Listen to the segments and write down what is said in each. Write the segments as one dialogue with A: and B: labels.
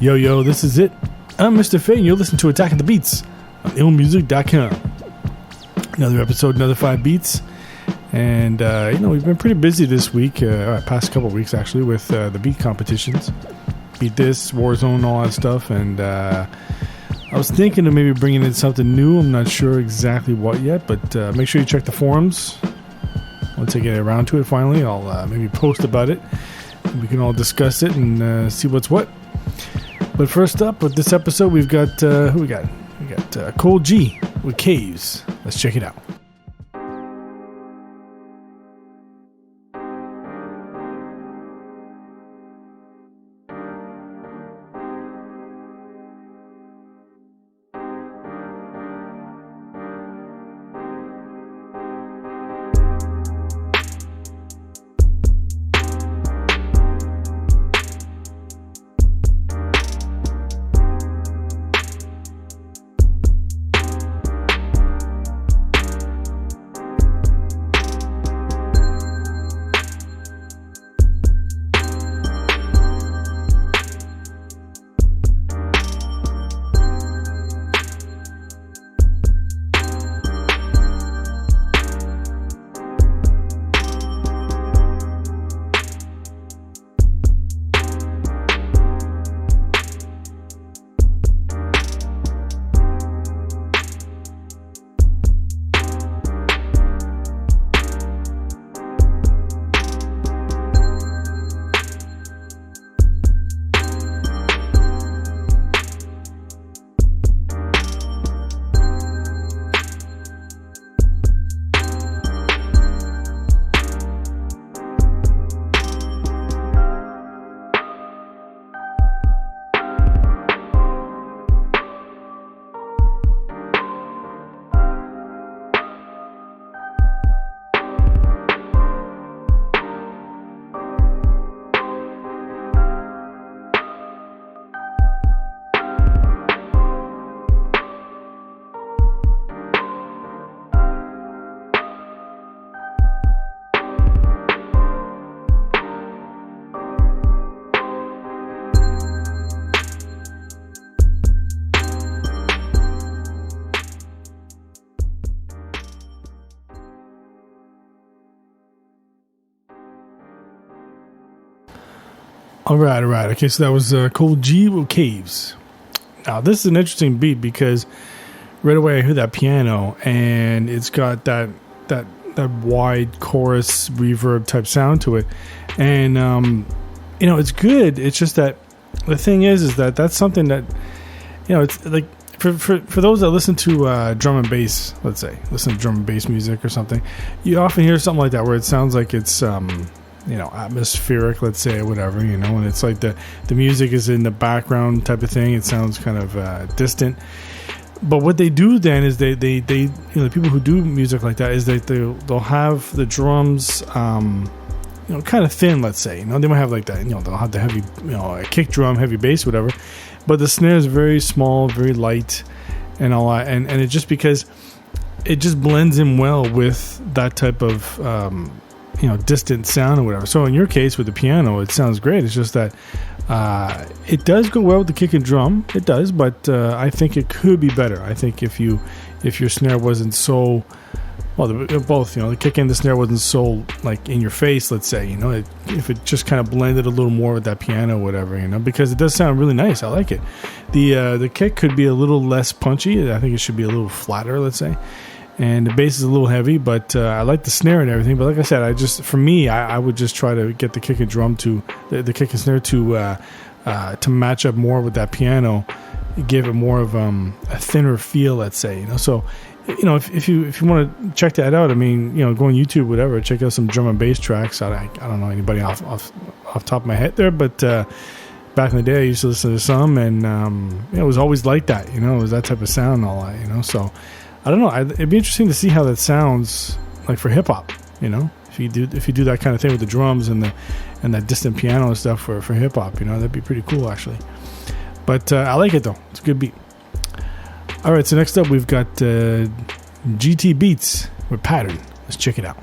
A: Yo, this is it. I'm Mr. Faye, and you're listening to Attacking the Beats on IllMuzik.com. Another episode, another 5 beats. And, we've been pretty busy this week, past couple of weeks actually, with the beat competitions. Beat This, Warzone, all that stuff. And I was thinking of maybe bringing in something new. I'm not sure exactly what yet, but make sure you check the forums. Once I get around to it finally, I'll maybe post about it. We can all discuss it and see what's what. But first up with this episode, we've got, who we got? We got Cold G with Caves. Let's check it out. All right. Okay, so that was Cold G with Caves. Now, this is an interesting beat because right away I hear that piano, and it's got that wide chorus reverb type sound to it. And, it's good. It's just that the thing is that that's something that, it's like for those that listen to drum and bass, let's say, listen to drum and bass music or something, you often hear something like that where it sounds like it's, atmospheric, let's say, or whatever, and it's like the music is in the background type of thing. It sounds kind of distant. But what they do then is they the people who do music like that is that they'll have the drums, kind of thin, let's say. They might have like that, they'll have the heavy, a kick drum, heavy bass, whatever. But the snare is very small, very light, and all that. And it just because it just blends in well with that type of distant sound or whatever. So in your case with the piano, it sounds great. It's just that it does go well with the kick and drum. It does, but I think it could be better. I think if your snare wasn't so both, the kick and the snare wasn't so like in your face, let's say, if it just kind of blended a little more with that piano, or whatever, because it does sound really nice. I like it. The kick could be a little less punchy. I think it should be a little flatter, let's say. And the bass is a little heavy, but I like the snare and everything. But like I said, I would just try to get the kick and drum the kick and snare to match up more with that piano, give it more of a thinner feel, let's say. So, if you want to check that out, go on YouTube, whatever, check out some drum and bass tracks. I don't know anybody off top of my head there, but back in the day, I used to listen to some, and it was always like that. It was that type of sound and all that. So. I don't know. It'd be interesting to see how that sounds like for hip hop. If you do that kind of thing with the drums and that distant piano and stuff for hip hop, that'd be pretty cool actually. But I like it though. It's a good beat. All right. So next up we've got GT Beats with Pattern. Let's check it out.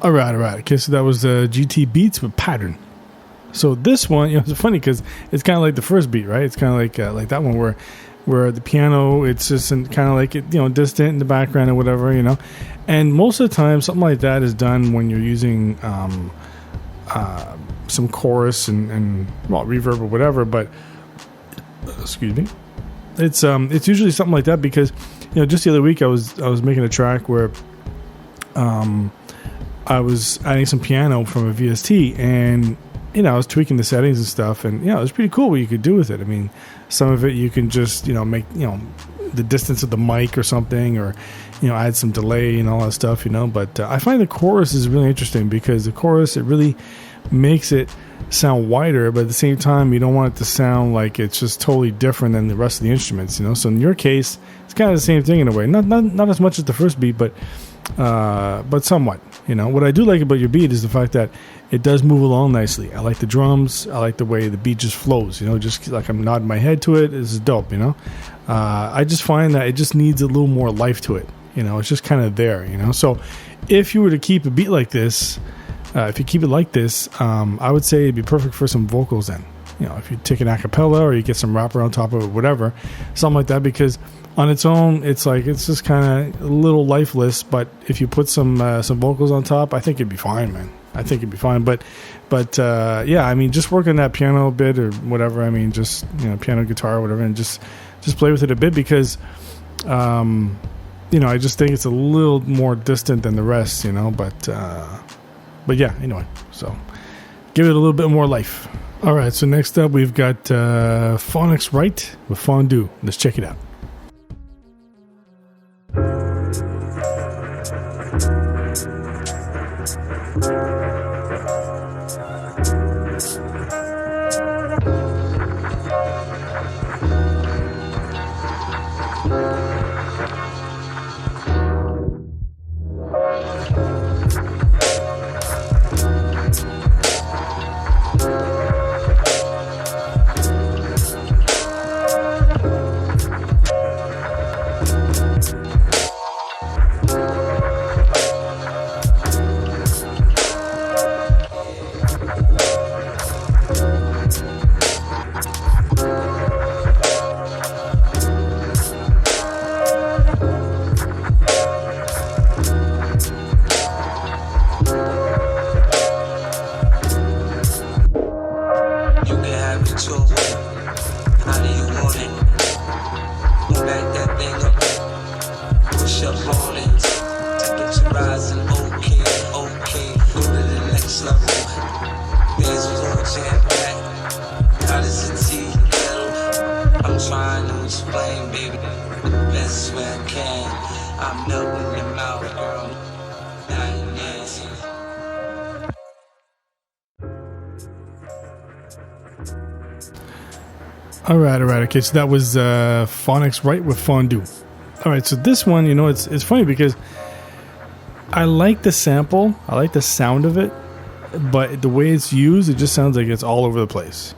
A: All right. Okay, so that was GT Beats with Pattern. So this one, it's funny because it's kind of like the first beat, right? It's kind of like that one where the piano, it's just kind of like it, distant in the background or whatever, And most of the time, something like that is done when you're using some chorus and reverb or whatever. But excuse me, it's usually something like that because just the other week I was making a track where I was adding some piano from a VST, and I was tweaking the settings and stuff, and it was pretty cool what you could do with it. I mean, some of it you can just make the distance of the mic or something, or add some delay and all that stuff. But I find the chorus is really interesting because the chorus, it really makes it sound wider, but at the same time you don't want it to sound like it's just totally different than the rest of the instruments. So in your case, it's kind of the same thing in a way. Not as much as the first beat, but somewhat. What I do like about your beat is the fact that it does move along nicely. I like the drums. I like the way the beat just flows. Just like I'm nodding my head to it. This is dope. I just find that it just needs a little more life to it. It's just kind of there. So if you were to keep a beat like this, if you keep it like this, I would say it'd be perfect for some vocals. Then, if you take an acapella or you get some rapper on top of it, whatever, something like that, because on its own, it's just kind of a little lifeless. But if you put some vocals on top, I think it'd be fine, man. I think it'd be fine. But yeah, I mean, just work on that piano bit or whatever. I mean, just piano, guitar, or whatever, and just play with it a bit because, I just think it's a little more distant than the rest, But yeah, anyway, so give it a little bit more life. All right, so next up we've got Phonics Right with Fondue. Let's check it out. All right. Okay, so that was Phonics Right with Fondue. All right, so this one, it's funny because I like the sample. I like the sound of it, but the way it's used, it just sounds like it's all over the place.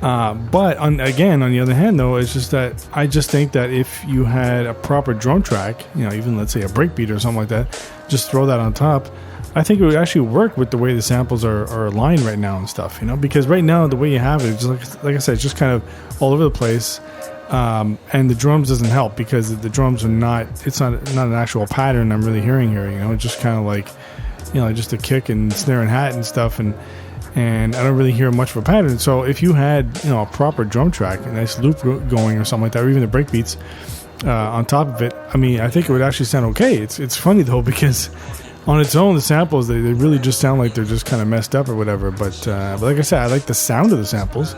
A: But on the other hand, though, it's just that I just think that if you had a proper drum track, even let's say a breakbeat or something like that, just throw that on top, I think it would actually work with the way the samples are aligned right now and stuff, because right now the way you have it, just like I said, it's just kind of all over the place, and the drums doesn't help because the drums are it's not an actual pattern I'm really hearing here. It's just kind of like, just a kick and snare and hat and stuff, and I don't really hear much of a pattern. So if you had a proper drum track, a nice loop going or something like that, or even the breakbeats on top of it, I mean, I think it would actually sound okay. It's funny though because on its own, the samples, they really just sound like they're just kind of messed up or whatever. But like I said, I like the sound of the samples.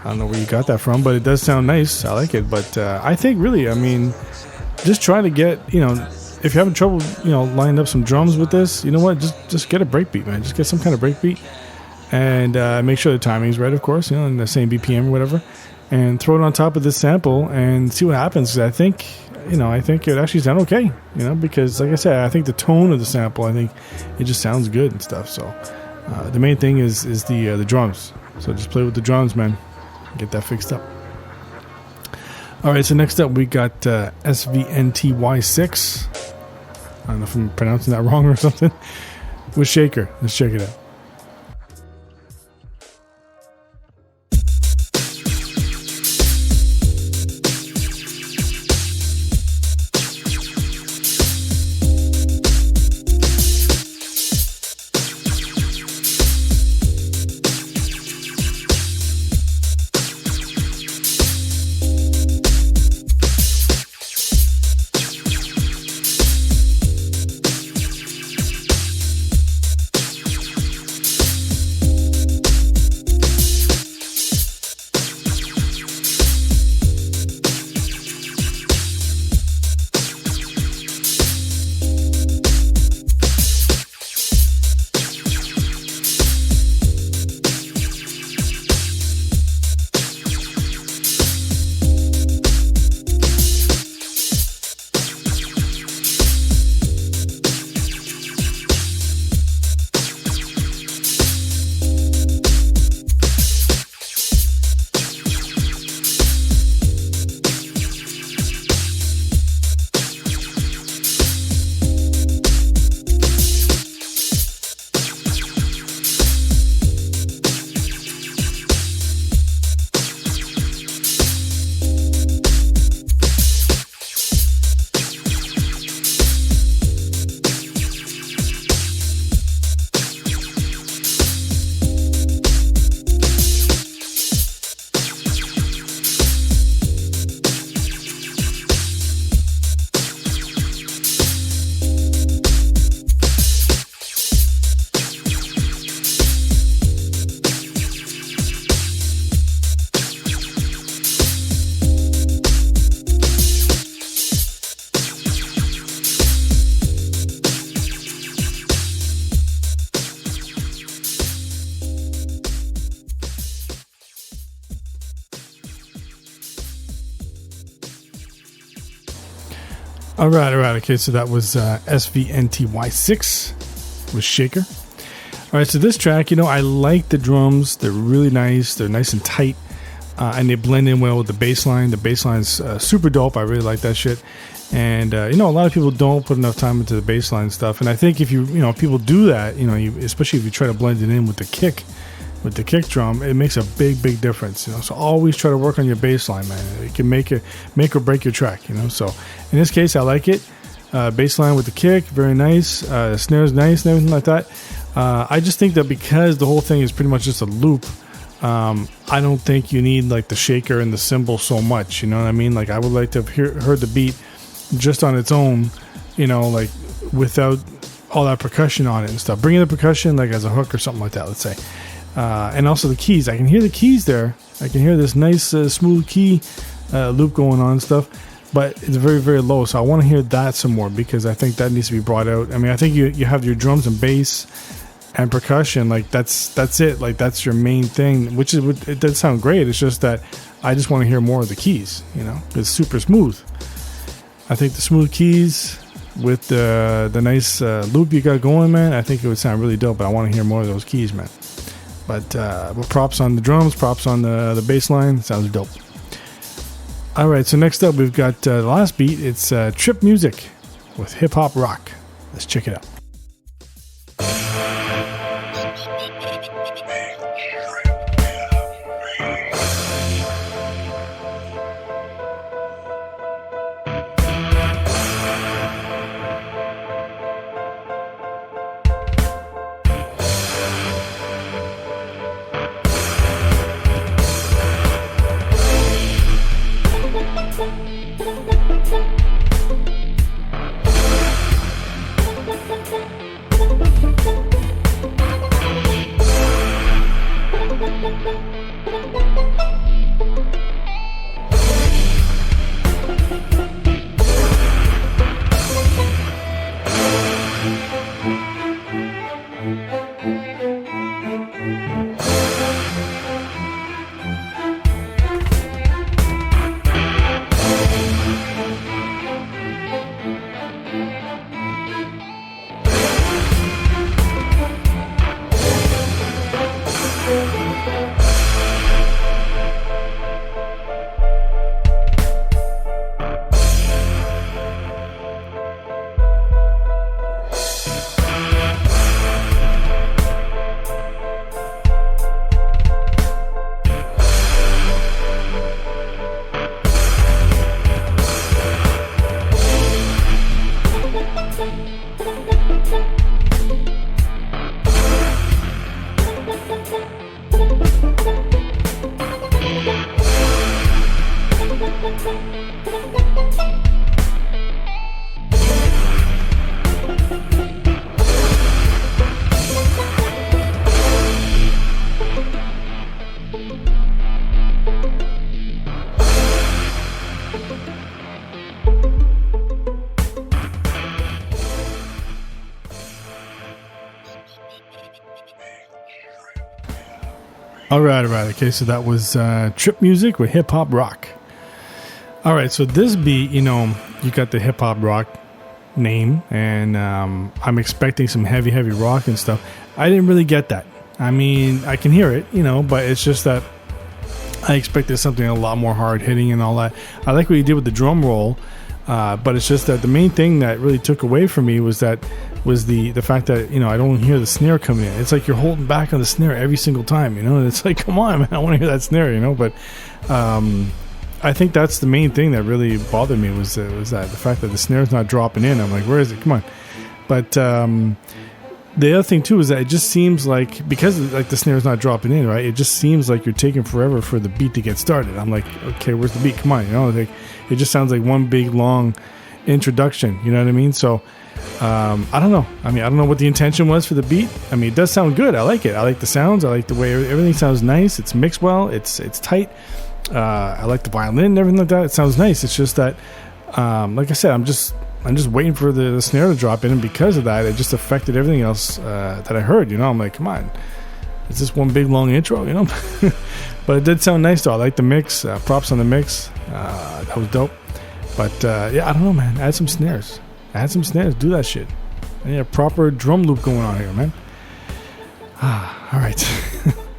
A: I don't know where you got that from, but it does sound nice. I like it. But I think really, I mean, just try to get, if you're having trouble, lining up some drums with this, you know what? Just get a breakbeat, man. Just get some kind of breakbeat and make sure the timing's right, of course, in the same BPM or whatever. And throw it on top of this sample and see what happens. 'Cause I think it would actually sound okay, because like I said, I think the tone of the sample, I think it just sounds good and stuff. So the main thing is the drums. So just play with the drums, man. Get that fixed up. All right, so next up we got SVNTY6. I don't know if I'm pronouncing that wrong or something. with Shaker. Let's check it out. All right. Okay, so that was SVNTY6 with Shaker. All right, so this track, I like the drums. They're really nice. They're nice and tight, and they blend in well with the bass line. The bass line's super dope. I really like that shit. And, a lot of people don't put enough time into the bass line stuff. And I think if if people do that, especially if you try to blend it in with the kick drum, it makes a big difference. So always try to work on your bass line, man. It can make or break your track. So in this case, I like it. Bass line with the kick, very nice. The snare's nice and everything like that. I just think that because the whole thing is pretty much just a loop, I don't think you need like the shaker and the cymbal so much. You know what I mean? Like I would like to have heard the beat just on its own, like without all that percussion on it and stuff. Bring in the percussion like as a hook or something like that, let's say. And also the keys. I can hear the keys there. I can hear this nice smooth key loop going on and stuff, but it's very, very low. So I want to hear that some more because I think that needs to be brought out. I mean, I think you have your drums and bass and percussion. Like that's it. Like that's your main thing, which is, it does sound great. It's just that I just want to hear more of the keys, it's super smooth. I think the smooth keys with the nice loop you got going, man, I think it would sound really dope, but I want to hear more of those keys, man. But props on the drums, props on the bass line. Sounds dope. All right, so next up we've got the last beat. It's Trip Music with Hip Hop Rock. Let's check it out. All right. Okay, so that was Trip Music with Hip Hop Rock. All right, so this beat, you got the hip hop rock name, and I'm expecting some heavy rock and stuff. I didn't really get that. I mean, I can hear it, but it's just that I expected something a lot more hard hitting and all that. I like what he did with the drum roll, but it's just that the main thing that really took away from me was the fact that I don't hear the snare coming in. It's like you're holding back on the snare every single time, and it's like, come on, man, I want to hear that snare, but I think that's the main thing that really bothered me was that the fact that the snare's not dropping in. I'm like, where is it? Come on. But the other thing too is that it just seems like, because like the snare's not dropping in, right? It just seems like you're taking forever for the beat to get started. I'm like, okay, where's the beat? Come on, like it just sounds like one big long introduction. You know what I mean? So I don't know. I don't know what the intention was for the beat. It does sound good. I like it. I like the sounds. I like the way everything sounds nice. It's mixed well. It's tight. I like the violin and everything like that. It sounds nice. It's just that, like I said, I'm just waiting for the snare to drop in, and because of that, it just affected everything else that I heard. I'm like, come on, is this one big long intro? But it did sound nice though. I like the mix. Props on the mix. That was dope. But yeah, I don't know, man. Add some snares. Do that shit. I need a proper drum loop going on here, man. All right.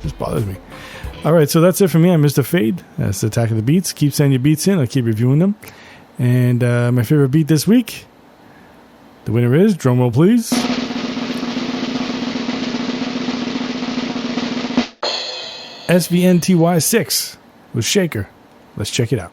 A: Just bothers me. All right, so that's it for me. I'm Mr. Fade. That's the Attack of the Beats. Keep sending your beats in. I'll keep reviewing them. And my favorite beat this week, the winner is, drum roll please, SVNTY 6 with Shaker. Let's check it out.